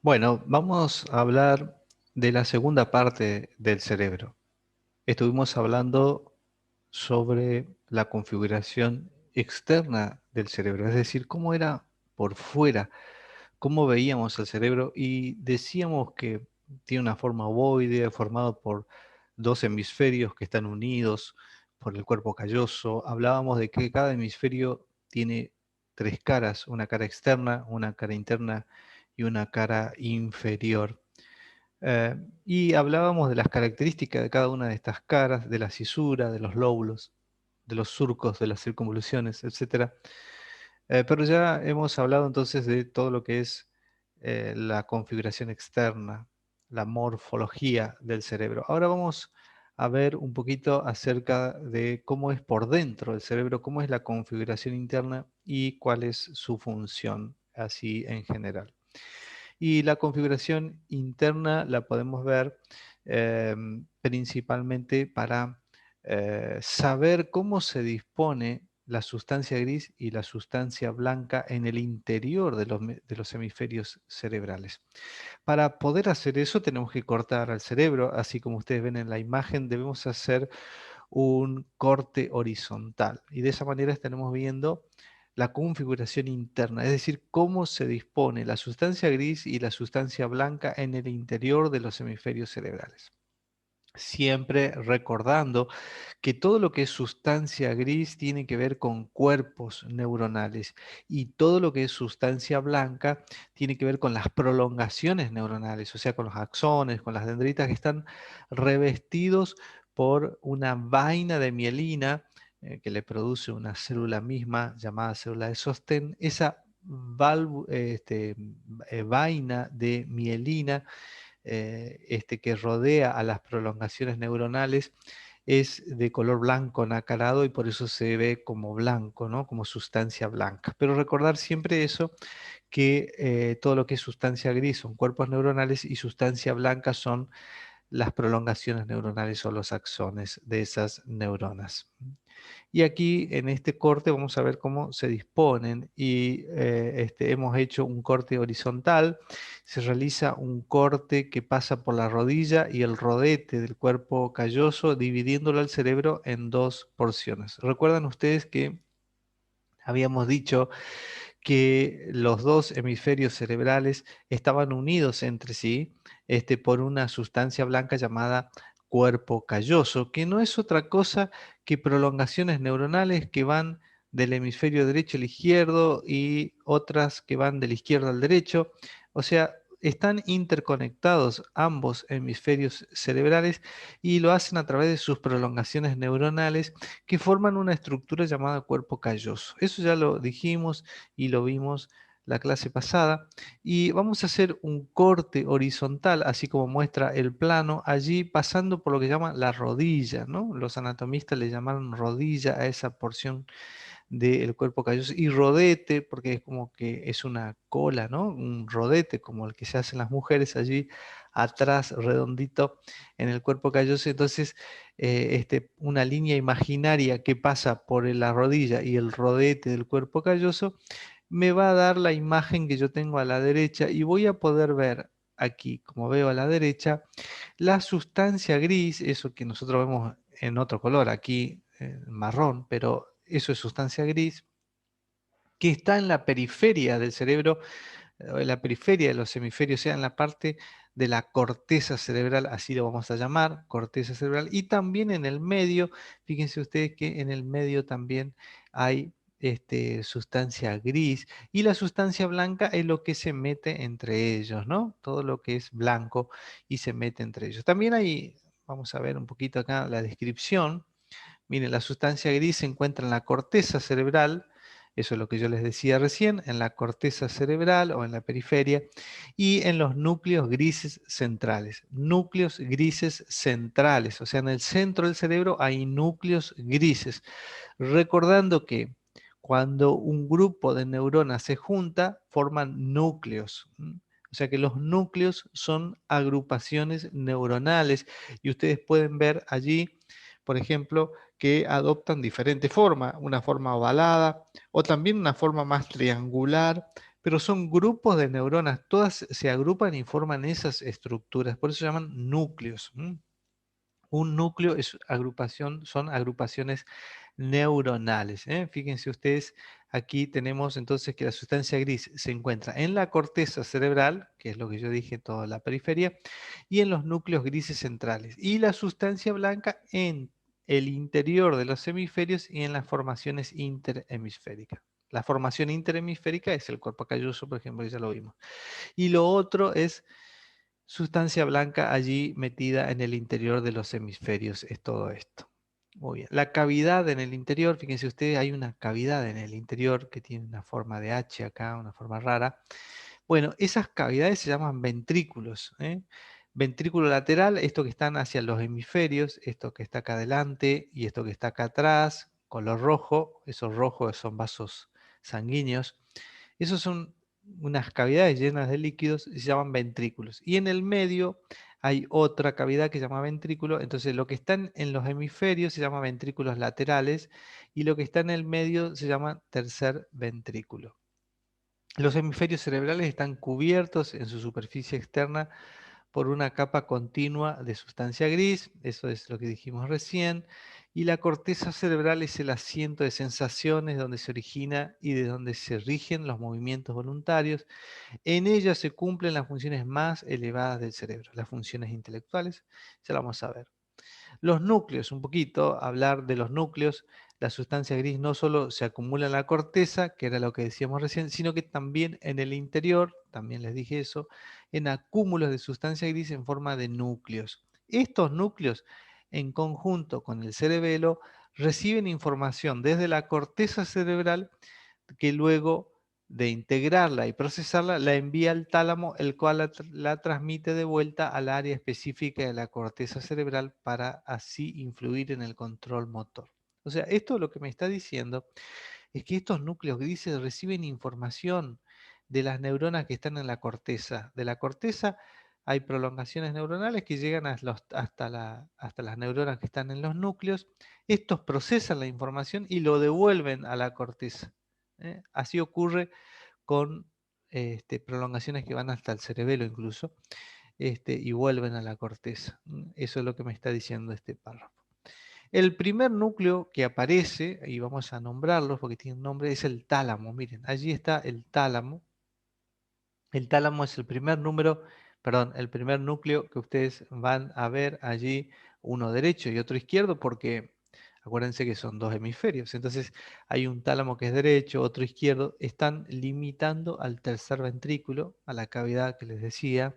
Bueno, vamos a hablar de la segunda parte del cerebro. Estuvimos hablando sobre la configuración externa del cerebro, es decir, cómo era por fuera, cómo veíamos el cerebro y decíamos que tiene una forma ovoide formado por dos hemisferios que están unidos por el cuerpo calloso. Hablábamos de que cada hemisferio tiene tres caras, una cara externa, una cara interna y una cara inferior. Eh, y hablábamos de las características de cada una de estas caras, de la cisura, de los lóbulos, de los surcos, de las circunvoluciones, etcétera. Pero ya hemos hablado entonces de todo lo que es la configuración externa, la morfología del cerebro. Ahora vamos a ver un poquito acerca de cómo es por dentro el cerebro, cómo es la configuración interna y cuál es su función, así en general. Y la configuración interna la podemos ver principalmente para saber cómo se dispone la sustancia gris y la sustancia blanca en el interior de los hemisferios cerebrales. Para poder hacer eso tenemos que cortar al cerebro, así como ustedes ven en la imagen, debemos hacer un corte horizontal. Y de esa manera estaremos viendo la configuración interna, es decir, cómo se dispone la sustancia gris y la sustancia blanca en el interior de los hemisferios cerebrales. Siempre recordando que todo lo que es sustancia gris tiene que ver con cuerpos neuronales y todo lo que es sustancia blanca tiene que ver con las prolongaciones neuronales, o sea, con los axones, con las dendritas que están revestidos por una vaina de mielina que le produce una célula misma llamada célula de sostén. Esa vaina de mielina que rodea a las prolongaciones neuronales es de color blanco nacarado y por eso se ve como blanco, ¿no? Como sustancia blanca. Pero recordar siempre eso, que todo lo que es sustancia gris son cuerpos neuronales y sustancia blanca son las prolongaciones neuronales o los axones de esas neuronas. Y aquí en este corte vamos a ver cómo se disponen y hemos hecho un corte horizontal, se realiza un corte que pasa por la rodilla y el rodete del cuerpo calloso, dividiéndolo al cerebro en dos porciones. ¿Recuerdan ustedes que habíamos dicho que los dos hemisferios cerebrales estaban unidos entre sí por una sustancia blanca llamada cuerpo calloso, que no es otra cosa que prolongaciones neuronales que van del hemisferio derecho al izquierdo y otras que van del izquierdo al derecho. O sea, están interconectados ambos hemisferios cerebrales y lo hacen a través de sus prolongaciones neuronales que forman una estructura llamada cuerpo calloso. Eso ya lo dijimos y lo vimos la clase pasada. Y vamos a hacer un corte horizontal, así como muestra el plano, allí pasando por lo que llama la rodilla, ¿no? Los anatomistas le llamaron rodilla a esa porción del cuerpo calloso y rodete, porque es como que es una cola, ¿no? Un rodete como el que se hacen las mujeres allí atrás, redondito en el cuerpo calloso. Entonces, una línea imaginaria que pasa por la rodilla y el rodete del cuerpo calloso me va a dar la imagen que yo tengo a la derecha y voy a poder ver aquí, como veo a la derecha, la sustancia gris, eso que nosotros vemos en otro color, aquí marrón, pero eso es sustancia gris, que está en la periferia del cerebro, en la periferia de los hemisferios, o sea, en la parte de la corteza cerebral, así lo vamos a llamar, corteza cerebral, y también en el medio, fíjense ustedes que en el medio también hay sustancia gris, y la sustancia blanca es lo que se mete entre ellos, ¿no? Todo lo que es blanco y se mete entre ellos. También hay, vamos a ver un poquito acá la descripción. Miren, la sustancia gris se encuentra en la corteza cerebral, eso es lo que yo les decía recién, en la corteza cerebral o en la periferia, y en los núcleos grises centrales. Núcleos grises centrales, o sea, en el centro del cerebro hay núcleos grises. Recordando que cuando un grupo de neuronas se junta, forman núcleos. O sea que los núcleos son agrupaciones neuronales y ustedes pueden ver allí, por ejemplo, que adoptan diferentes formas, una forma ovalada o también una forma más triangular, pero son grupos de neuronas, todas se agrupan y forman esas estructuras, por eso se llaman núcleos. Un núcleo es agrupación, son agrupaciones neuronales. Fíjense ustedes, aquí tenemos entonces que la sustancia gris se encuentra en la corteza cerebral, que es lo que yo dije, toda la periferia, y en los núcleos grises centrales. Y la sustancia blanca en el interior de los hemisferios y en las formaciones interhemisféricas. La formación interhemisférica es el cuerpo calloso, por ejemplo, ya lo vimos. Y lo otro es sustancia blanca allí metida en el interior de los hemisferios, es todo esto. Muy bien. La cavidad en el interior, fíjense ustedes, hay una cavidad en el interior que tiene una forma de H acá, una forma rara. Bueno, esas cavidades se llaman ventrículos. Ventrículo lateral, esto que están hacia los hemisferios, esto que está acá adelante y esto que está acá atrás, color rojo, esos rojos son vasos sanguíneos. Esos son unas cavidades llenas de líquidos y se llaman ventrículos. Y en el medio hay otra cavidad que se llama ventrículo. Entonces lo que está en los hemisferios se llama ventrículos laterales y lo que está en el medio se llama tercer ventrículo. Los hemisferios cerebrales están cubiertos en su superficie externa por una capa continua de sustancia gris, eso es lo que dijimos recién, y la corteza cerebral es el asiento de sensaciones donde se origina y de donde se rigen los movimientos voluntarios. En ella se cumplen las funciones más elevadas del cerebro, las funciones intelectuales, ya lo vamos a ver. Los núcleos, un poquito, hablar de los núcleos. La sustancia gris no solo se acumula en la corteza, que era lo que decíamos recién, sino que también en el interior, también les dije eso, en acúmulos de sustancia gris en forma de núcleos. Estos núcleos, en conjunto con el cerebelo, reciben información desde la corteza cerebral que luego de integrarla y procesarla, la envía al tálamo, el cual la transmite de vuelta al área específica de la corteza cerebral para así influir en el control motor. O sea, esto lo que me está diciendo es que estos núcleos grises reciben información de las neuronas que están en la corteza. De la corteza hay prolongaciones neuronales que llegan hasta las neuronas que están en los núcleos. Estos procesan la información y lo devuelven a la corteza. Así ocurre con prolongaciones que van hasta el cerebelo incluso, y vuelven a la corteza. Eso es lo que me está diciendo este párrafo. El primer núcleo que aparece, y vamos a nombrarlo porque tiene un nombre, es el tálamo. Miren, allí está el tálamo. El tálamo es el primer núcleo que ustedes van a ver allí, uno derecho y otro izquierdo, porque acuérdense que son dos hemisferios. Entonces hay un tálamo que es derecho, otro izquierdo. Están limitando al tercer ventrículo, a la cavidad que les decía.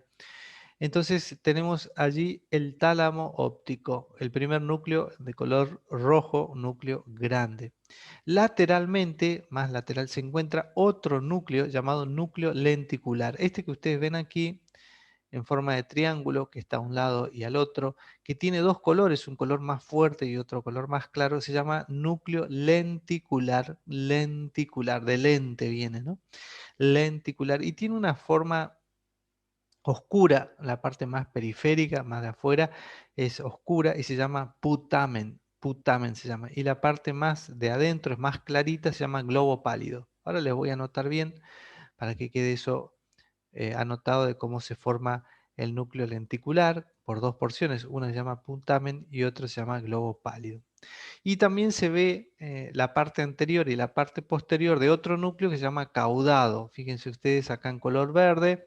Entonces tenemos allí el tálamo óptico, el primer núcleo de color rojo, núcleo grande. Lateralmente, más lateral, se encuentra otro núcleo llamado núcleo lenticular. Este que ustedes ven aquí en forma de triángulo, que está a un lado y al otro, que tiene dos colores, un color más fuerte y otro color más claro, se llama núcleo lenticular, lenticular, de lente viene, ¿no? Lenticular, y tiene una forma oscura, la parte más periférica, más de afuera, es oscura y se llama putamen. Putamen se llama. Y la parte más de adentro es más clarita, se llama globo pálido. Ahora les voy a anotar bien para que quede eso anotado de cómo se forma el núcleo lenticular por dos porciones. Una se llama putamen y otra se llama globo pálido. Y también se ve la parte anterior y la parte posterior de otro núcleo que se llama caudado. Fíjense ustedes acá en color verde.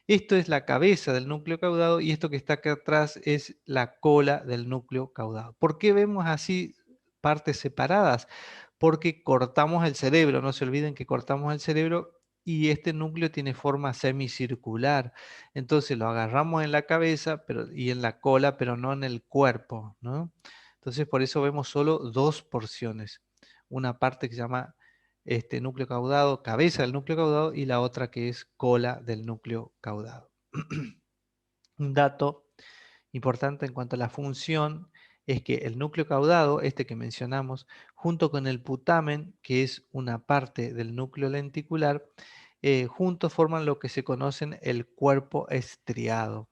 Esto es la cabeza del núcleo caudado y esto que está acá atrás es la cola del núcleo caudado. ¿Por qué vemos así partes separadas? Porque cortamos el cerebro, no se olviden que cortamos el cerebro y este núcleo tiene forma semicircular. Entonces lo agarramos en la cabeza y en la cola, pero no en el cuerpo, ¿no? Entonces por eso vemos solo dos porciones. Una parte que se llama núcleo caudado, cabeza del núcleo caudado, y la otra que es cola del núcleo caudado. Un dato importante en cuanto a la función es que el núcleo caudado, este que mencionamos, junto con el putamen, que es una parte del núcleo lenticular, juntos forman lo que se conocen el cuerpo estriado.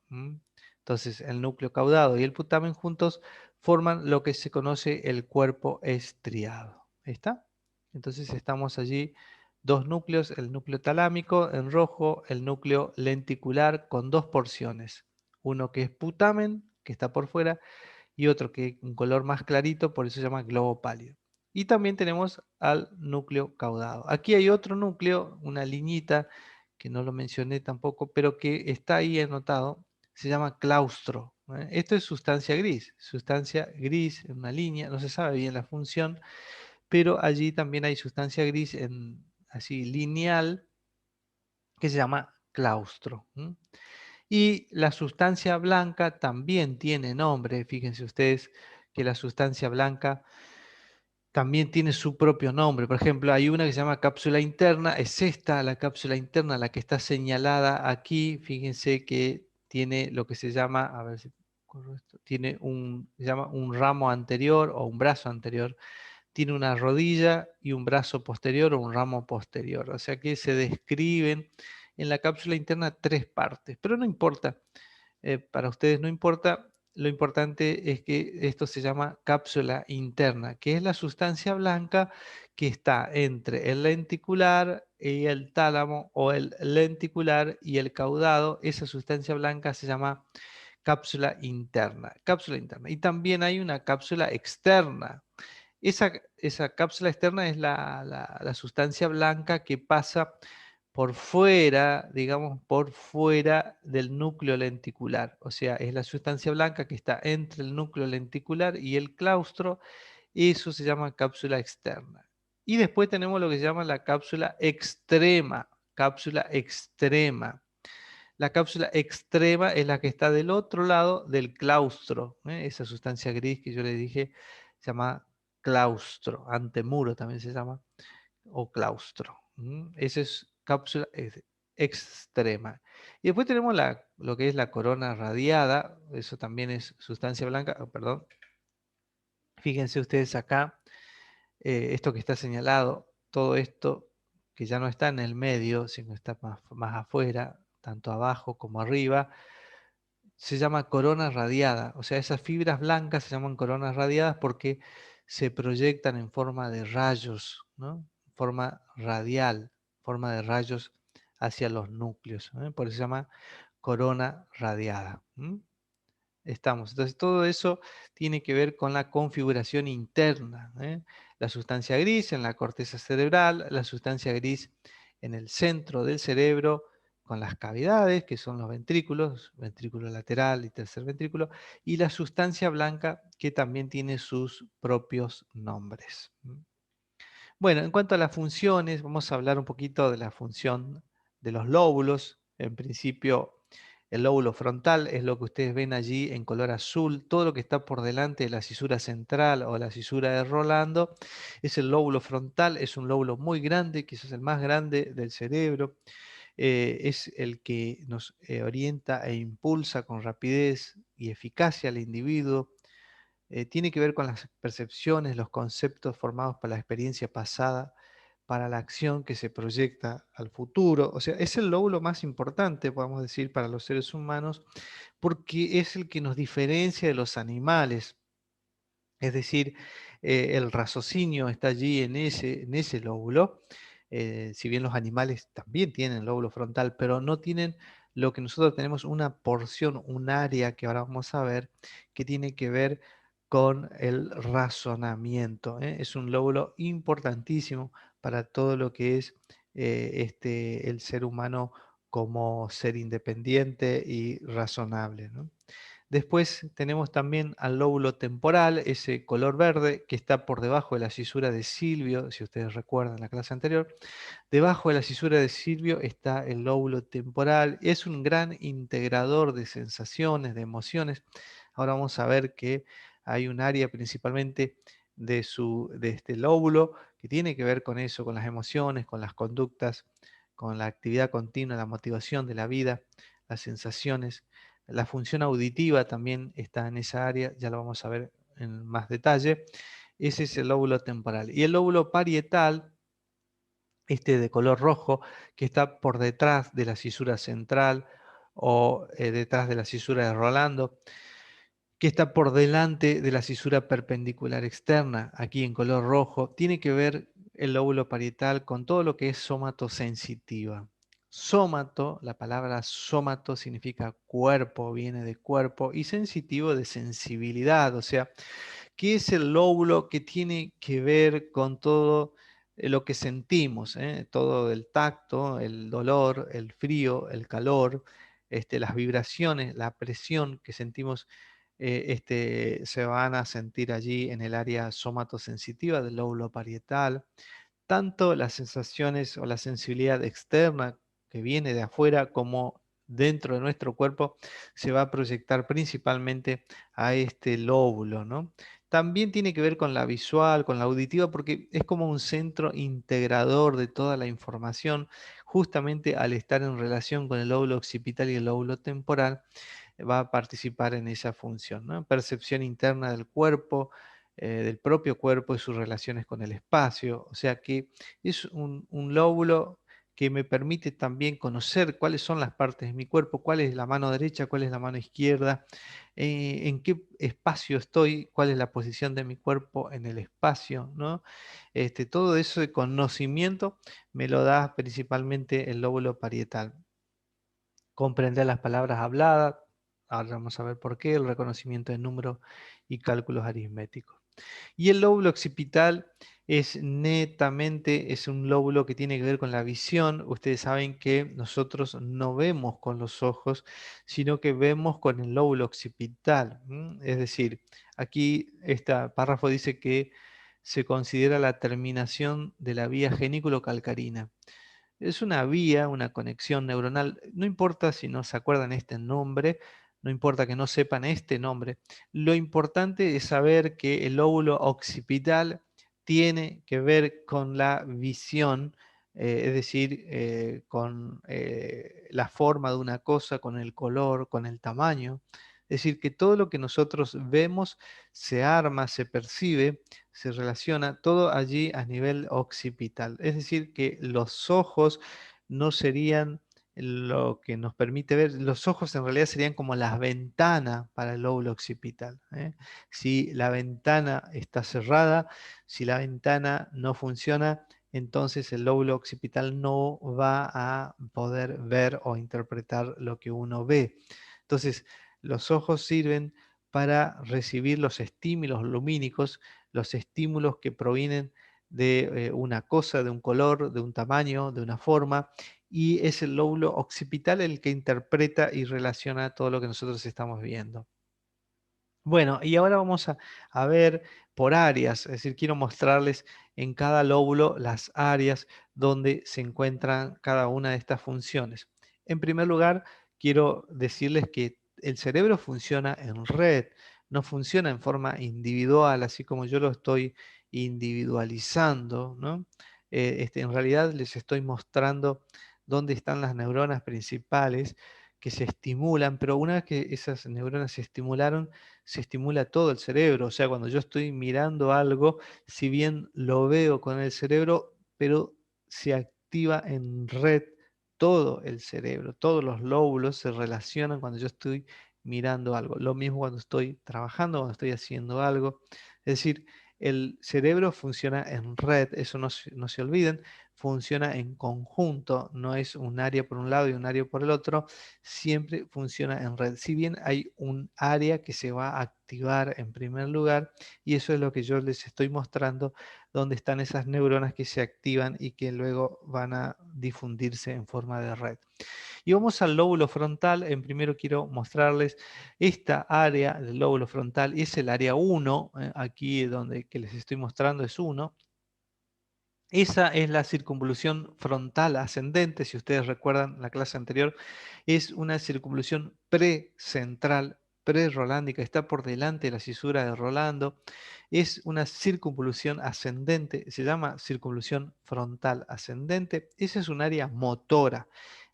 Entonces, el núcleo caudado y el putamen juntos forman lo que se conoce el cuerpo estriado. ¿Está? Entonces estamos allí dos núcleos, el núcleo talámico en rojo, el núcleo lenticular con dos porciones. Uno que es putamen, que está por fuera, y otro que un color más clarito, por eso se llama globo pálido. Y también tenemos al núcleo caudado. Aquí hay otro núcleo, una liñita, que no lo mencioné tampoco, pero que está ahí anotado, se llama claustro. Esto es sustancia gris en una línea, no se sabe bien la función, pero allí también hay sustancia gris en, así lineal, que se llama claustro. Y la sustancia blanca también tiene nombre. Fíjense ustedes que la sustancia blanca también tiene su propio nombre. Por ejemplo, hay una que se llama cápsula interna. Es esta, la cápsula interna, la que está señalada aquí. Fíjense que tiene lo que se llama, a ver si corro esto, tiene se llama un ramo anterior o un brazo anterior. Tiene una rodilla y un brazo posterior o un ramo posterior. O sea que se describen en la cápsula interna tres partes, pero no importa, para ustedes no importa, lo importante es que esto se llama cápsula interna, que es la sustancia blanca que está entre el lenticular y el tálamo o el lenticular y el caudado. Esa sustancia blanca se llama cápsula interna, cápsula interna. Y también hay una cápsula externa. Esa cápsula externa es la sustancia blanca que pasa por fuera, digamos, por fuera del núcleo lenticular. O sea, es la sustancia blanca que está entre el núcleo lenticular y el claustro. Eso se llama cápsula externa. Y después tenemos lo que se llama la cápsula extrema. Cápsula extrema. La cápsula extrema es la que está del otro lado del claustro. Esa sustancia gris que yo le dije se llama claustro. Antemuro también se llama, o claustro. Esa es cápsula extrema. Y después tenemos lo que es la corona radiada. Eso también es sustancia blanca. Perdón. Fíjense ustedes acá, esto que está señalado, todo esto que ya no está en el medio, sino está más afuera, tanto abajo como arriba, se llama corona radiada. O sea, esas fibras blancas se llaman coronas radiadas porque se proyectan en forma de rayos, ¿no? Forma radial, forma de rayos hacia los núcleos. Por eso se llama corona radiada. Estamos. Entonces, todo eso tiene que ver con la configuración interna. La sustancia gris en la corteza cerebral, la sustancia gris en el centro del cerebro, con las cavidades, que son los ventrículos, ventrículo lateral y tercer ventrículo, y la sustancia blanca, que también tiene sus propios nombres. Bueno, en cuanto a las funciones, vamos a hablar un poquito de la función de los lóbulos. En principio, el lóbulo frontal es lo que ustedes ven allí en color azul. Todo lo que está por delante de la cisura central o la cisura de Rolando es el lóbulo frontal. Es un lóbulo muy grande, quizás el más grande del cerebro. Es el que nos orienta e impulsa con rapidez y eficacia al individuo. Tiene que ver con las percepciones, los conceptos formados por la experiencia pasada, para la acción que se proyecta al futuro. O sea, es el lóbulo más importante, podemos decir, para los seres humanos, porque es el que nos diferencia de los animales. Es decir, el raciocinio está allí en ese lóbulo. Si bien los animales también tienen lóbulo frontal, pero no tienen lo que nosotros tenemos, una porción, un área que ahora vamos a ver, que tiene que ver con el razonamiento. Es un lóbulo importantísimo para todo lo que es el ser humano como ser independiente y razonable, ¿no? Después tenemos también al lóbulo temporal, ese color verde que está por debajo de la cisura de Silvio, si ustedes recuerdan la clase anterior. Debajo de la cisura de Silvio está el lóbulo temporal. Es un gran integrador de sensaciones, de emociones. Ahora vamos a ver que hay un área principalmente de este lóbulo que tiene que ver con eso, con las emociones, con las conductas, con la actividad continua, la motivación de la vida, las sensaciones. La función auditiva también está en esa área, ya lo vamos a ver en más detalle. Ese es el lóbulo temporal. Y el lóbulo parietal, este de color rojo, que está por detrás de la cisura central o detrás de la cisura de Rolando, que está por delante de la cisura perpendicular externa, aquí en color rojo, tiene que ver el lóbulo parietal con todo lo que es somatosensitiva. Sómato, la palabra sómato significa cuerpo, viene de cuerpo, y sensitivo de sensibilidad, o sea, que es el lóbulo que tiene que ver con todo lo que sentimos, todo el tacto, el dolor, el frío, el calor, las vibraciones, la presión que sentimos, se van a sentir allí en el área somatosensitiva del lóbulo parietal. Tanto las sensaciones o la sensibilidad externa que viene de afuera como dentro de nuestro cuerpo se va a proyectar principalmente a este lóbulo, ¿no? También tiene que ver con la visual, con la auditiva, porque es como un centro integrador de toda la información, justamente al estar en relación con el lóbulo occipital y el lóbulo temporal, va a participar en esa función, ¿no? Percepción interna del cuerpo, del propio cuerpo y sus relaciones con el espacio. O sea que es un lóbulo que me permite también conocer cuáles son las partes de mi cuerpo, cuál es la mano derecha, cuál es la mano izquierda, en qué espacio estoy, cuál es la posición de mi cuerpo en el espacio, ¿no? Todo eso de conocimiento me lo da principalmente el lóbulo parietal. Comprender las palabras habladas, ahora vamos a ver por qué, el reconocimiento de números y cálculos aritméticos. Y el lóbulo occipital es netamente, es un lóbulo que tiene que ver con la visión. Ustedes saben que nosotros no vemos con los ojos, sino que vemos con el lóbulo occipital. Es decir, aquí este párrafo dice que se considera la terminación de la vía genículo-calcarina. Es una vía, una conexión neuronal. No importa si no se acuerdan este nombre, no importa que no sepan este nombre. Lo importante es saber que el lóbulo occipital tiene que ver con la visión, es decir, con la forma de una cosa, con el color, con el tamaño. Es decir, que todo lo que nosotros vemos se arma, se percibe, se relaciona todo allí a nivel occipital. Es decir, que los ojos no serían lo que nos permite ver, los ojos en realidad serían como las ventanas para el lóbulo occipital, ¿eh? Si la ventana está cerrada, si la ventana no funciona, entonces el lóbulo occipital no va a poder ver o interpretar lo que uno ve. Entonces, los ojos sirven para recibir los estímulos lumínicos, los estímulos que provienen de una cosa, de un color, de un tamaño, de una forma, y es el lóbulo occipital el que interpreta y relaciona todo lo que nosotros estamos viendo. Bueno, y ahora vamos a ver por áreas, es decir, quiero mostrarles en cada lóbulo las áreas donde se encuentran cada una de estas funciones. En primer lugar, quiero decirles que el cerebro funciona en red, no funciona en forma individual, así como yo lo estoy individualizando, ¿no? En realidad les estoy mostrando dónde están las neuronas principales que se estimulan, pero una vez que esas neuronas se estimularon, se estimula todo el cerebro. O sea, cuando yo estoy mirando algo, si bien lo veo con el cerebro, pero se activa en red todo el cerebro, todos los lóbulos se relacionan cuando yo estoy mirando algo. Lo mismo cuando estoy trabajando, cuando estoy haciendo algo. Es decir, el cerebro funciona en red, eso no se olviden, funciona en conjunto, no es un área por un lado y un área por el otro, siempre funciona en red. Si bien hay un área que se va a activar en primer lugar, y eso es lo que yo les estoy mostrando, donde están esas neuronas que se activan y que luego van a difundirse en forma de red. Y vamos al lóbulo frontal. En primero quiero mostrarles esta área del lóbulo frontal, es el área 1, aquí donde que les estoy mostrando es 1. Esa es la circunvolución frontal ascendente, si ustedes recuerdan la clase anterior, es una circunvolución precentral, pre-rolándica, está por delante de la cisura de Rolando, es una circunvolución ascendente, se llama circunvolución frontal ascendente, esa es un área motora,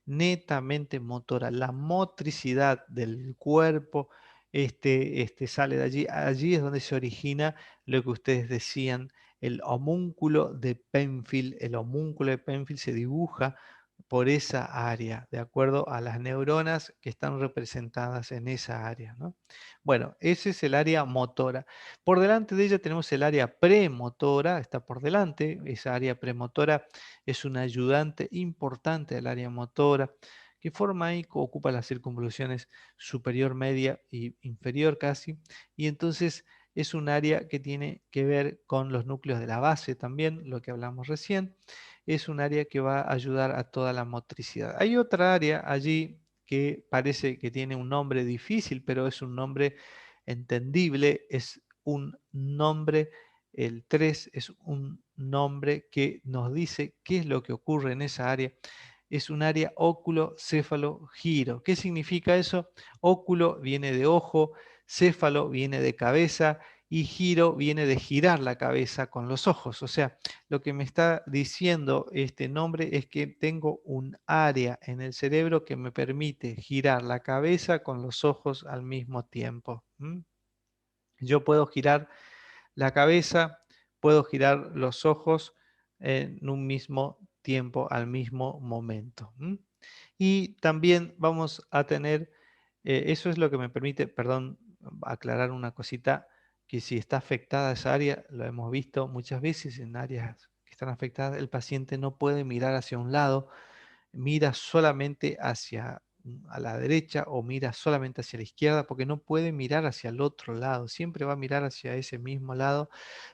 netamente motora, la motricidad del cuerpo sale de allí, allí es donde se origina lo que ustedes decían el homúnculo de Penfield. El homúnculo de Penfield se dibuja por esa área, de acuerdo a las neuronas que están representadas en esa área, ¿no? Bueno, ese es el área motora. Por delante de ella tenemos el área premotora, está por delante. Esa área premotora es un ayudante importante del área motora, que forma ahí, ocupa las circunvoluciones superior, media e inferior casi, y entonces es un área que tiene que ver con los núcleos de la base también, lo que hablamos recién. Es un área que va a ayudar a toda la motricidad. Hay otra área allí que parece que tiene un nombre difícil, pero es un nombre entendible, es un nombre, el 3 es un nombre que nos dice qué es lo que ocurre en esa área. Es un área óculo-céfalo-giro. ¿Qué significa eso? Óculo viene de ojo, céfalo viene de cabeza y giro viene de girar la cabeza con los ojos. O sea, lo que me está diciendo este nombre es que tengo un área en el cerebro que me permite girar la cabeza con los ojos al mismo tiempo. Yo puedo girar la cabeza, puedo girar los ojos en un mismo tiempo, al mismo momento. Y también vamos a tener, eso es lo que me permite, perdón, aclarar una cosita, que si está afectada esa área, lo hemos visto muchas veces en áreas que están afectadas, el paciente no puede mirar hacia un lado, mira solamente hacia a la derecha o mira solamente hacia la izquierda porque no puede mirar hacia el otro lado, siempre va a mirar hacia ese mismo lado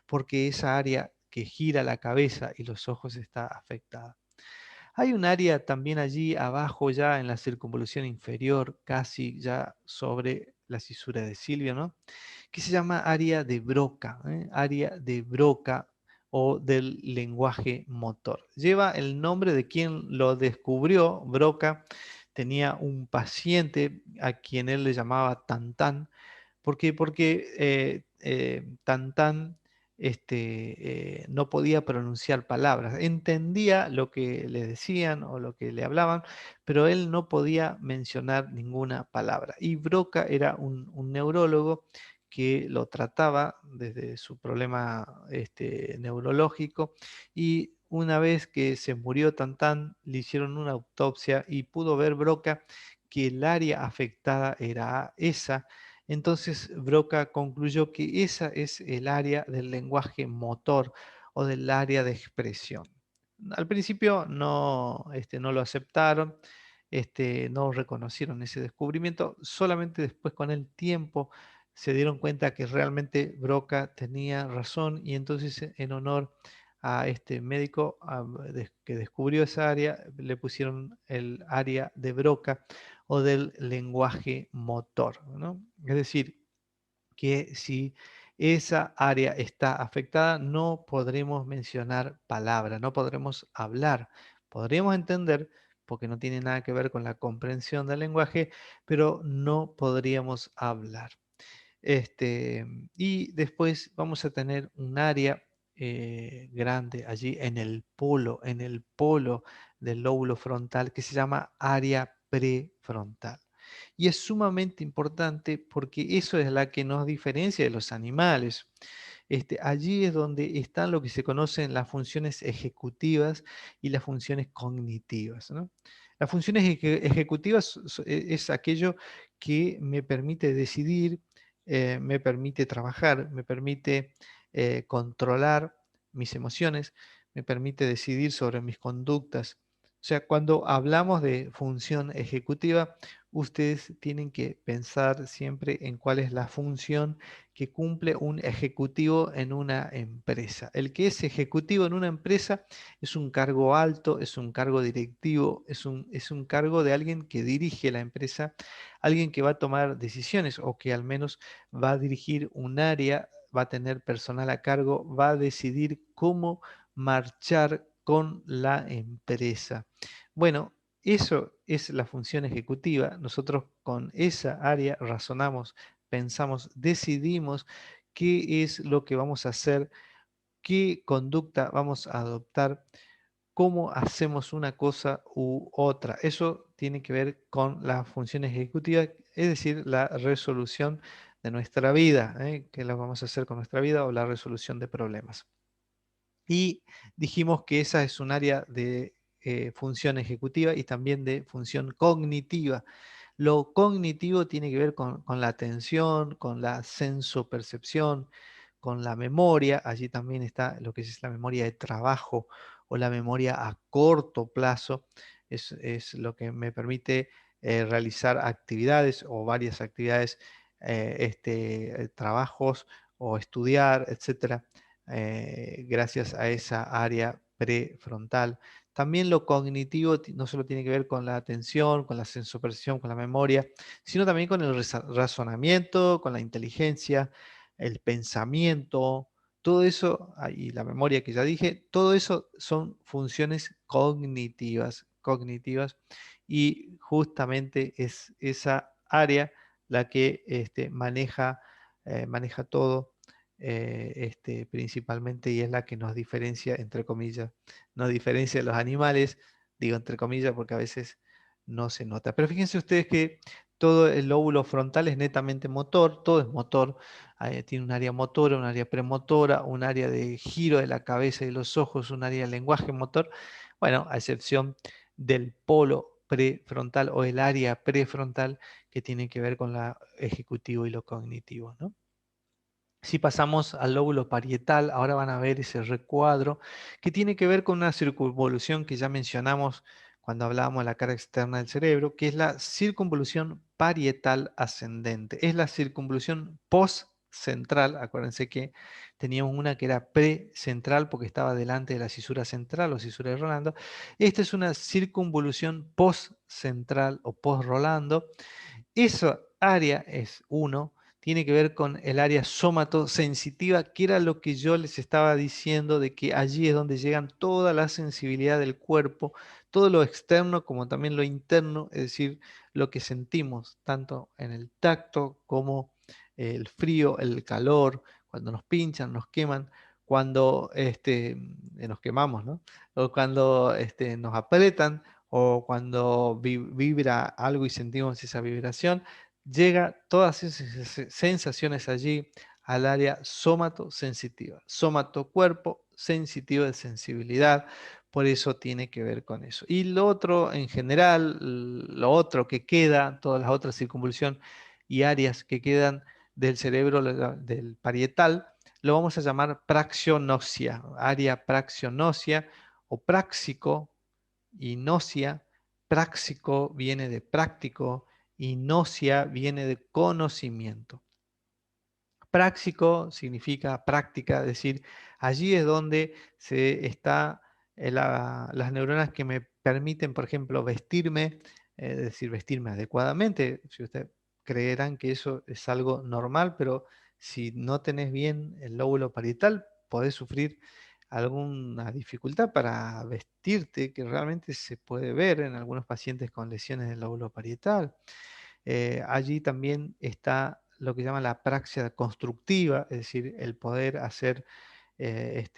porque esa área que gira la cabeza y los ojos está afectada. Hay un área también allí abajo ya en la circunvolución inferior, casi ya sobre la cisura de Silvio, ¿no? Que se llama área de Broca, área de Broca o del lenguaje motor. Lleva el nombre de quien lo descubrió. Broca tenía un paciente a quien él le llamaba Tantán. ¿Por qué? Porque Tantán no podía pronunciar palabras. Entendía lo que le decían o lo que le hablaban, pero él no podía mencionar ninguna palabra. Y Broca era un neurólogo que lo trataba desde su problema neurológico y una vez que se murió Tantán, le hicieron una autopsia y pudo ver Broca que el área afectada era esa. Entonces Broca concluyó que esa es el área del lenguaje motor o del área de expresión. Al principio no lo aceptaron, no reconocieron ese descubrimiento, solamente después con el tiempo se dieron cuenta que realmente Broca tenía razón y entonces en honor a este médico que descubrió esa área, le pusieron el área de Broca o del lenguaje motor, ¿no? Es decir, que si esa área está afectada, no podremos mencionar palabras, no podremos hablar. Podríamos entender, porque no tiene nada que ver con la comprensión del lenguaje, pero no podríamos hablar. Este, y después vamos a tener un área grande allí en el polo del lóbulo frontal que se llama área prefrontal. Y es sumamente importante porque eso es la que nos diferencia de los animales. Allí es donde están lo que se conocen las funciones ejecutivas y las funciones cognitivas, ¿no? Las funciones ejecutivas es aquello que me permite decidir, me permite trabajar, me permite controlar mis emociones, me permite decidir sobre mis conductas. O sea, cuando hablamos de función ejecutiva, ustedes tienen que pensar siempre en cuál es la función que cumple un ejecutivo en una empresa. El que es ejecutivo en una empresa es un cargo alto, es un cargo directivo, es un cargo de alguien que dirige la empresa, alguien que va a tomar decisiones o que al menos va a dirigir un área, va a tener personal a cargo, va a decidir cómo marchar con la empresa. Bueno, eso es la función ejecutiva. Nosotros con esa área razonamos, pensamos, decidimos qué es lo que vamos a hacer, qué conducta vamos a adoptar, cómo hacemos una cosa u otra. Eso tiene que ver con la función ejecutiva, es decir, la resolución de nuestra vida, qué la vamos a hacer con nuestra vida o la resolución de problemas. Y dijimos que esa es un área de función ejecutiva y también de función cognitiva. Lo cognitivo tiene que ver con la atención, con la sensopercepción, con la memoria. Allí también está lo que es la memoria de trabajo o la memoria a corto plazo. Es lo que me permite realizar actividades o varias actividades, trabajos o estudiar, etcétera, gracias a esa área prefrontal. También lo cognitivo no solo tiene que ver con la atención, con la sensopercepción, con la memoria, sino también con el razonamiento, con la inteligencia, el pensamiento, todo eso, y la memoria que ya dije, todo eso son funciones cognitivas, y justamente es esa área la que maneja todo, principalmente, y es la que nos diferencia, entre comillas, nos diferencia de los animales, digo entre comillas porque a veces no se nota. Pero fíjense ustedes que todo el lóbulo frontal es netamente motor, todo es motor, tiene un área motora, un área premotora, un área de giro de la cabeza y los ojos, un área de lenguaje motor, bueno, a excepción del polo prefrontal o el área prefrontal que tiene que ver con lo ejecutivo y lo cognitivo, ¿no? Si pasamos al lóbulo parietal, ahora van a ver ese recuadro que tiene que ver con una circunvolución que ya mencionamos cuando hablábamos de la cara externa del cerebro, que es la circunvolución parietal ascendente. Es la circunvolución postcentral. Acuérdense que teníamos una que era precentral porque estaba delante de la cisura central o cisura de Rolando. Esta es una circunvolución postcentral o post-Rolando. Esa área es uno, tiene que ver con el área somatosensitiva, que era lo que yo les estaba diciendo, de que allí es donde llegan toda la sensibilidad del cuerpo, todo lo externo como también lo interno, es decir, lo que sentimos, tanto en el tacto como el frío, el calor, cuando nos pinchan, nos queman, cuando nos quemamos, ¿no? O cuando nos aprietan, o cuando vibra algo y sentimos esa vibración, llega todas esas sensaciones allí al área somatosensitiva. Somato cuerpo, sensitivo de sensibilidad, por eso tiene que ver con eso. Y lo otro en general, lo otro que queda, todas las otras circunvolución y áreas que quedan del cerebro, del parietal, lo vamos a llamar praxionoccia, área praxionoccia o práxico y nocia. Práxico viene de práctico y nocia viene de conocimiento. Práxico significa práctica, es decir, allí es donde se está las neuronas que me permiten, por ejemplo, vestirme, es decir, vestirme adecuadamente. Si ustedes creerán que eso es algo normal, pero si no tenés bien el lóbulo parietal, podés sufrir alguna dificultad para vestirte, que realmente se puede ver en algunos pacientes con lesiones del lóbulo parietal. Allí también está lo que llama la praxia constructiva, es decir, el poder hacer,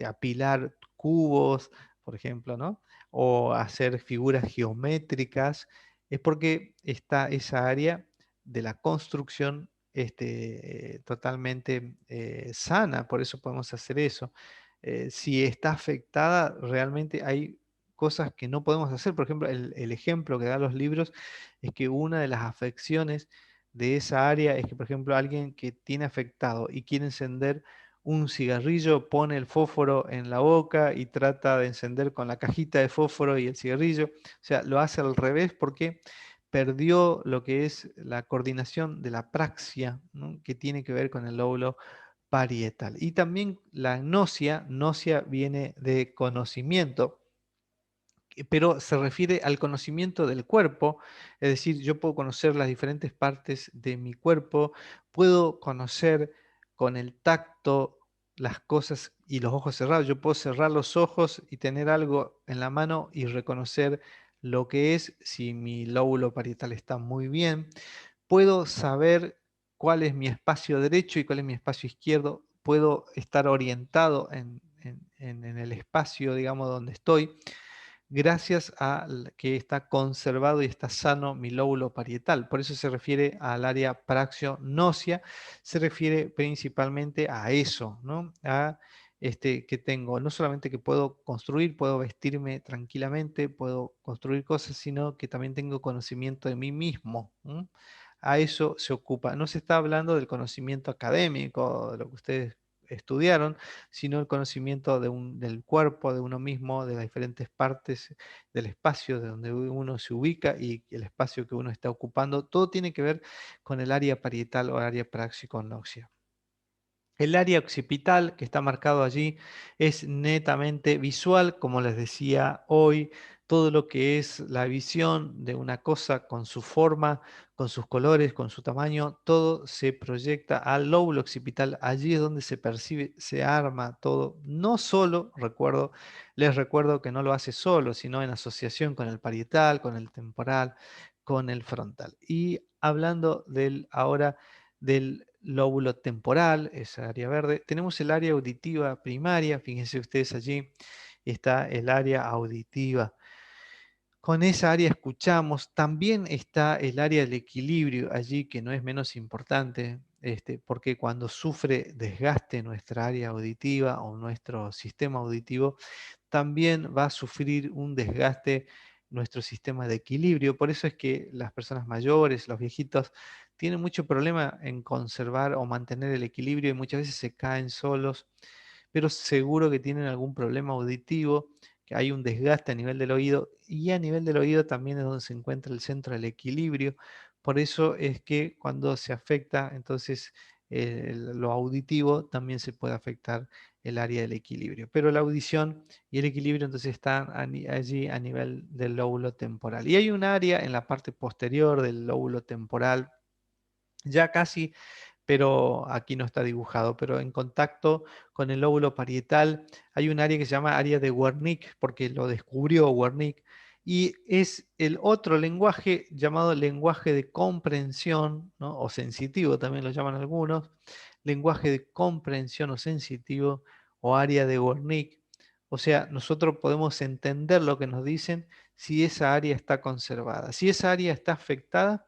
apilar cubos, por ejemplo, ¿no? O hacer figuras geométricas, es porque está esa área de la construcción totalmente sana, por eso podemos hacer eso. Si está afectada, realmente hay cosas que no podemos hacer. Por ejemplo, el ejemplo que dan los libros es que una de las afecciones de esa área es que, por ejemplo, alguien que tiene afectado y quiere encender un cigarrillo, pone el fósforo en la boca y trata de encender con la cajita de fósforo y el cigarrillo. O sea, lo hace al revés porque perdió lo que es la coordinación de la praxia, ¿no? Que tiene que ver con el lóbulo parietal. Y también la gnosia viene de conocimiento, pero se refiere al conocimiento del cuerpo, es decir, yo puedo conocer las diferentes partes de mi cuerpo, puedo conocer con el tacto las cosas y los ojos cerrados, yo puedo cerrar los ojos y tener algo en la mano y reconocer lo que es, si mi lóbulo parietal está muy bien, puedo saber cuál es mi espacio derecho y cuál es mi espacio izquierdo, puedo estar orientado en el espacio, digamos, donde estoy, gracias a que está conservado y está sano mi lóbulo parietal. Por eso se refiere al área praxionócea, se refiere principalmente a eso, ¿no? A que tengo, no solamente que puedo construir, puedo vestirme tranquilamente, puedo construir cosas, sino que también tengo conocimiento de mí mismo. A eso se ocupa. No se está hablando del conocimiento académico, de lo que ustedes estudiaron, sino el conocimiento del cuerpo, de uno mismo, de las diferentes partes del espacio de donde uno se ubica y el espacio que uno está ocupando. Todo tiene que ver con el área parietal o área praxicognosia. El área occipital que está marcado allí es netamente visual, como les decía hoy, todo lo que es la visión de una cosa con su forma, con sus colores, con su tamaño, todo se proyecta al lóbulo occipital, allí es donde se percibe, se arma todo, no solo, les recuerdo que no lo hace solo, sino en asociación con el parietal, con el temporal, con el frontal. Y hablando ahora del lóbulo temporal, esa área verde. Tenemos el área auditiva primaria, fíjense ustedes allí, está el área auditiva. Con esa área escuchamos, también está el área del equilibrio allí, que no es menos importante, porque cuando sufre desgaste nuestra área auditiva o nuestro sistema auditivo, también va a sufrir un desgaste nuestro sistema de equilibrio. Por eso es que las personas mayores, los viejitos, tienen mucho problema en conservar o mantener el equilibrio y muchas veces se caen solos, pero seguro que tienen algún problema auditivo, que hay un desgaste a nivel del oído y a nivel del oído también es donde se encuentra el centro del equilibrio. Por eso es que cuando se afecta, entonces lo auditivo también se puede afectar el área del equilibrio. Pero la audición y el equilibrio entonces están allí a nivel del lóbulo temporal. Y hay un área en la parte posterior del lóbulo temporal, ya casi, pero aquí no está dibujado, pero en contacto con el lóbulo parietal hay un área que se llama área de Wernicke, porque lo descubrió Wernicke, y es el otro lenguaje llamado lenguaje de comprensión, ¿no? O sensitivo también lo llaman algunos, lenguaje de comprensión o sensitivo o área de Wernicke. O sea, nosotros podemos entender lo que nos dicen si esa área está conservada. Si esa área está afectada,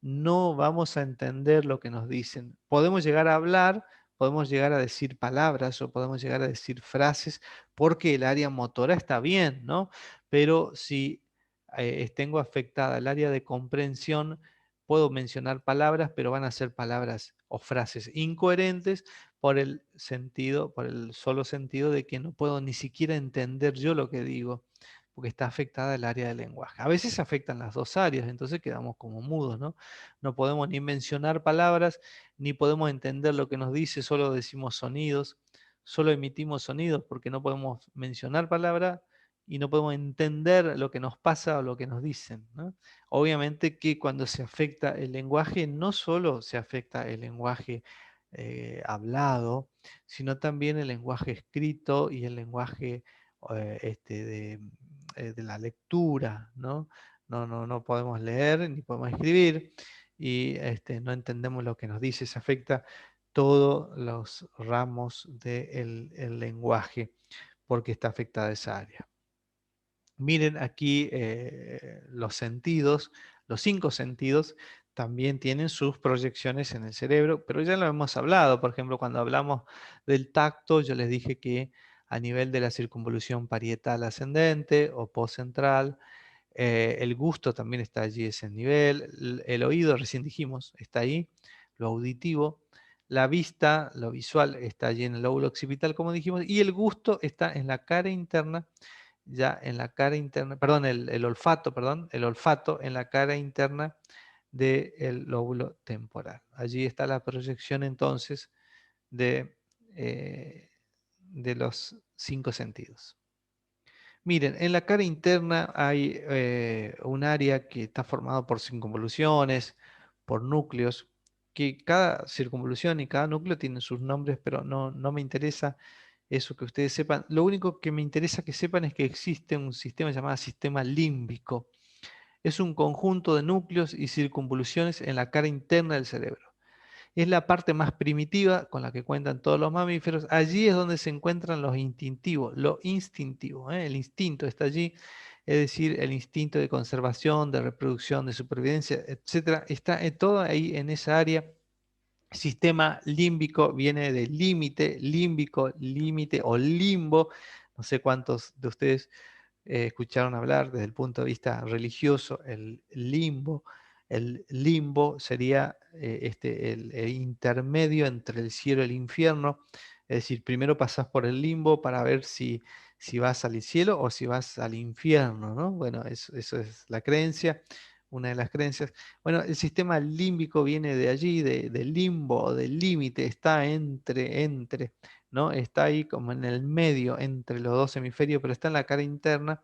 no vamos a entender lo que nos dicen. Podemos llegar a hablar, podemos llegar a decir palabras o podemos llegar a decir frases porque el área motora está bien, ¿no? Pero si tengo afectada el área de comprensión, puedo mencionar palabras, pero van a ser palabras o frases incoherentes por el sentido, por el solo sentido de que no puedo ni siquiera entender yo lo que digo porque está afectada el área del lenguaje. A veces afectan las dos áreas, entonces quedamos como mudos, ¿no? No podemos ni mencionar palabras, ni podemos entender lo que nos dice, solo decimos sonidos, solo emitimos sonidos porque no podemos mencionar palabras y no podemos entender lo que nos pasa o lo que nos dicen, ¿no? Obviamente que cuando se afecta el lenguaje, no solo se afecta el lenguaje hablado, sino también el lenguaje escrito y el lenguaje de la lectura, ¿no? No podemos leer ni podemos escribir y no entendemos lo que nos dice, se afecta todos los ramos del el lenguaje porque está afectada esa área. Miren aquí los sentidos, los 5 sentidos también tienen sus proyecciones en el cerebro, pero ya lo hemos hablado, por ejemplo, cuando hablamos del tacto, yo les dije que a nivel de la circunvolución parietal ascendente o postcentral, el gusto también está allí, ese nivel, el oído, recién dijimos, está ahí, lo auditivo, la vista, lo visual está allí en el lóbulo occipital, como dijimos, y el gusto está en la cara interna, ya en la cara interna, perdón, el olfato, perdón, el olfato en la cara interna del lóbulo temporal. Allí está la proyección entonces de, eh, de los 5 sentidos. Miren, en la cara interna hay un área que está formado por circunvoluciones, por núcleos, que cada circunvolución y cada núcleo tienen sus nombres, pero no me interesa eso que ustedes sepan. Lo único que me interesa que sepan es que existe un sistema llamado sistema límbico. Es un conjunto de núcleos y circunvoluciones en la cara interna del cerebro. Es la parte más primitiva con la que cuentan todos los mamíferos. Allí es donde se encuentran los instintivos, lo instintivo. El instinto está allí, es decir, el instinto de conservación, de reproducción, de supervivencia, etcétera. Está todo ahí en esa área Sistema límbico viene de límite, límbico, límite o limbo. No sé cuántos de ustedes escucharon hablar desde el punto de vista religioso, el limbo. El limbo sería el intermedio entre el cielo y el infierno. Es decir, primero pasás por el limbo para ver si vas al cielo o si vas al infierno, ¿no? Bueno, eso es la creencia, una de las creencias. Bueno, el sistema límbico viene de allí, del limbo, del límite, está entre, ¿no? Está ahí como en el medio entre los dos hemisferios, pero está en la cara interna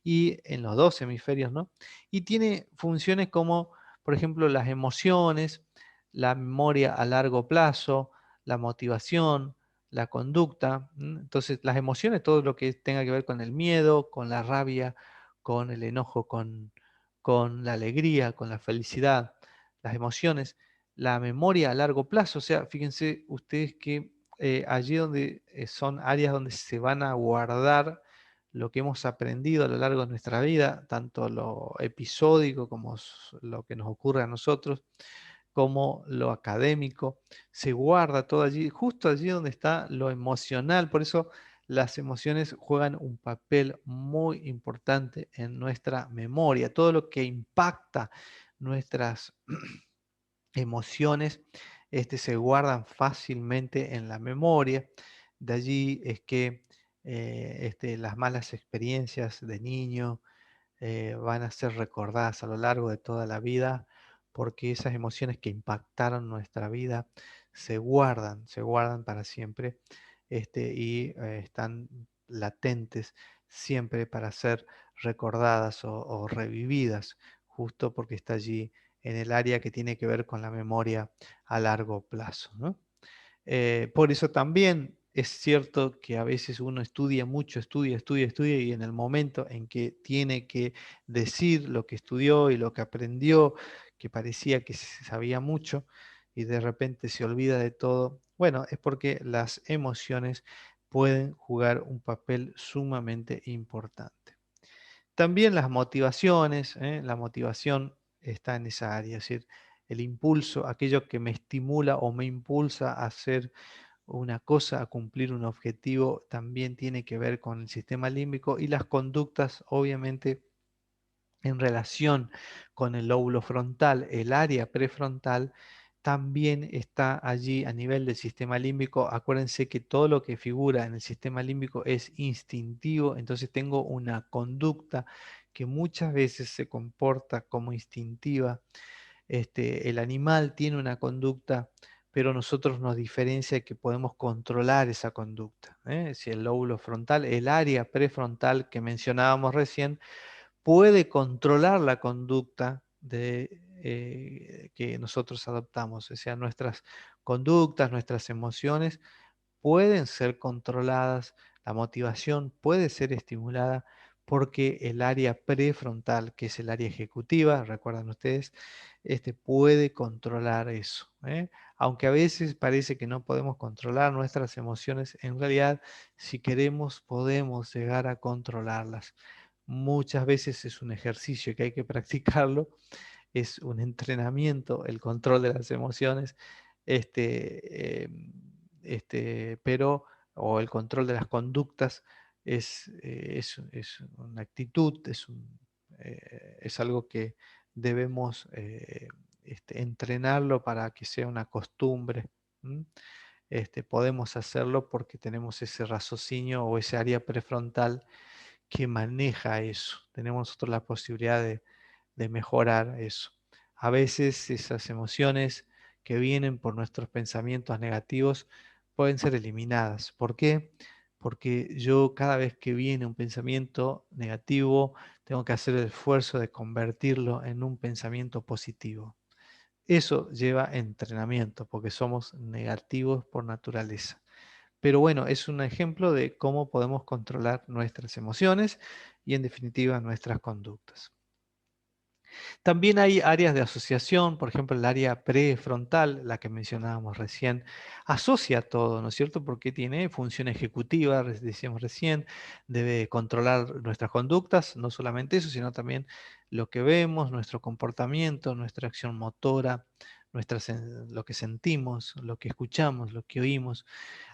y en los dos hemisferios, ¿no? Y tiene funciones como, por ejemplo, las emociones, la memoria a largo plazo, la motivación, la conducta. Entonces, las emociones, todo lo que tenga que ver con el miedo, con la rabia, con el enojo, con la alegría, con la felicidad, las emociones, la memoria a largo plazo. O sea, fíjense ustedes que allí donde son áreas donde se van a guardar lo que hemos aprendido a lo largo de nuestra vida, tanto lo episódico como lo que nos ocurre a nosotros, como lo académico, se guarda todo allí, justo allí donde está lo emocional. Por eso las emociones juegan un papel muy importante en nuestra memoria. Todo lo que impacta nuestras emociones se guardan fácilmente en la memoria. De allí es que las malas experiencias de niño van a ser recordadas a lo largo de toda la vida, porque esas emociones que impactaron nuestra vida se guardan para siempre, y están latentes siempre para ser recordadas o revividas, justo porque está allí en el área que tiene que ver con la memoria a largo plazo, ¿no? Por eso también es cierto que a veces uno estudia mucho, estudia, y en el momento en que tiene que decir lo que estudió y lo que aprendió, que parecía que se sabía mucho y de repente se olvida de todo, bueno, es porque las emociones pueden jugar un papel sumamente importante. También las motivaciones, la motivación está en esa área, es decir, el impulso, aquello que me estimula o me impulsa a hacer una cosa, a cumplir un objetivo, también tiene que ver con el sistema límbico y las conductas, obviamente, en relación con el lóbulo frontal, el área prefrontal, también está allí a nivel del sistema límbico. Acuérdense que todo lo que figura en el sistema límbico es instintivo, entonces tengo una conducta que muchas veces se comporta como instintiva. El animal tiene una conducta, pero nosotros nos diferencia que podemos controlar esa conducta. Si el lóbulo frontal, el área prefrontal que mencionábamos recién, puede controlar la conducta que nosotros adoptamos. O sea, nuestras conductas, nuestras emociones pueden ser controladas, la motivación puede ser estimulada porque el área prefrontal, que es el área ejecutiva, recuerdan ustedes, puede controlar eso. Aunque a veces parece que no podemos controlar nuestras emociones, en realidad, si queremos, podemos llegar a controlarlas. Muchas veces es un ejercicio que hay que practicarlo, es un entrenamiento, el control de las emociones, pero, o el control de las conductas es una actitud, es algo que debemos entrenarlo para que sea una costumbre. ¿M? Podemos hacerlo porque tenemos ese raciocinio o ese área prefrontal que maneja eso. Tenemos nosotros la posibilidad de mejorar eso. A veces esas emociones que vienen por nuestros pensamientos negativos pueden ser eliminadas. ¿Por qué? Porque yo cada vez que viene un pensamiento negativo, tengo que hacer el esfuerzo de convertirlo en un pensamiento positivo. Eso lleva entrenamiento, porque somos negativos por naturaleza. Pero bueno, es un ejemplo de cómo podemos controlar nuestras emociones y en definitiva nuestras conductas. También hay áreas de asociación, por ejemplo, el área prefrontal, la que mencionábamos recién, asocia todo, ¿no es cierto? Porque tiene función ejecutiva, decíamos recién, debe controlar nuestras conductas, no solamente eso, sino también lo que vemos, nuestro comportamiento, nuestra acción motora, lo que sentimos, lo que escuchamos, lo que oímos.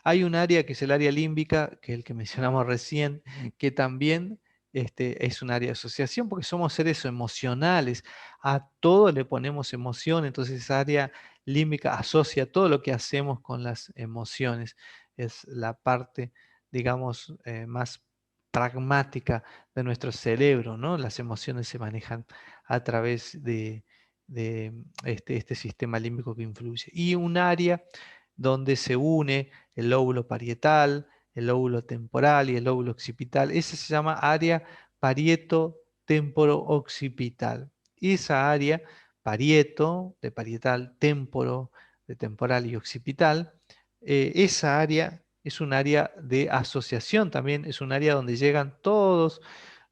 Hay un área que es el área límbica, que es el que mencionamos recién, que también es un área de asociación, porque somos seres emocionales, a todo le ponemos emoción, entonces esa área límbica asocia todo lo que hacemos con las emociones. Es la parte, digamos, más pragmática de nuestro cerebro, ¿no? Las emociones se manejan a través de este sistema límbico que influye. Y un área donde se une el lóbulo parietal, el lóbulo temporal y el lóbulo occipital. Ese se llama área parieto-temporo-occipital. Esa área, parieto, de parietal, temporo, de temporal y occipital, esa área es un área de asociación también, es un área donde llegan todos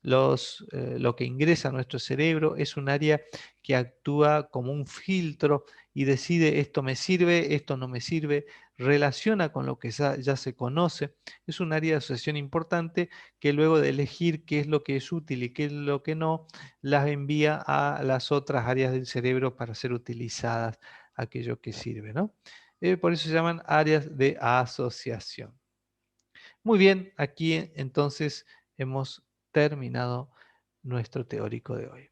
lo que ingresa a nuestro cerebro, es un área que actúa como un filtro y decide esto me sirve, esto no me sirve, relaciona con lo que ya se conoce. Es un área de asociación importante que luego de elegir qué es lo que es útil y qué es lo que no, las envía a las otras áreas del cerebro para ser utilizadas aquello que sirve, ¿no? Por eso se llaman áreas de asociación. Muy bien, aquí entonces hemos terminado nuestro teórico de hoy.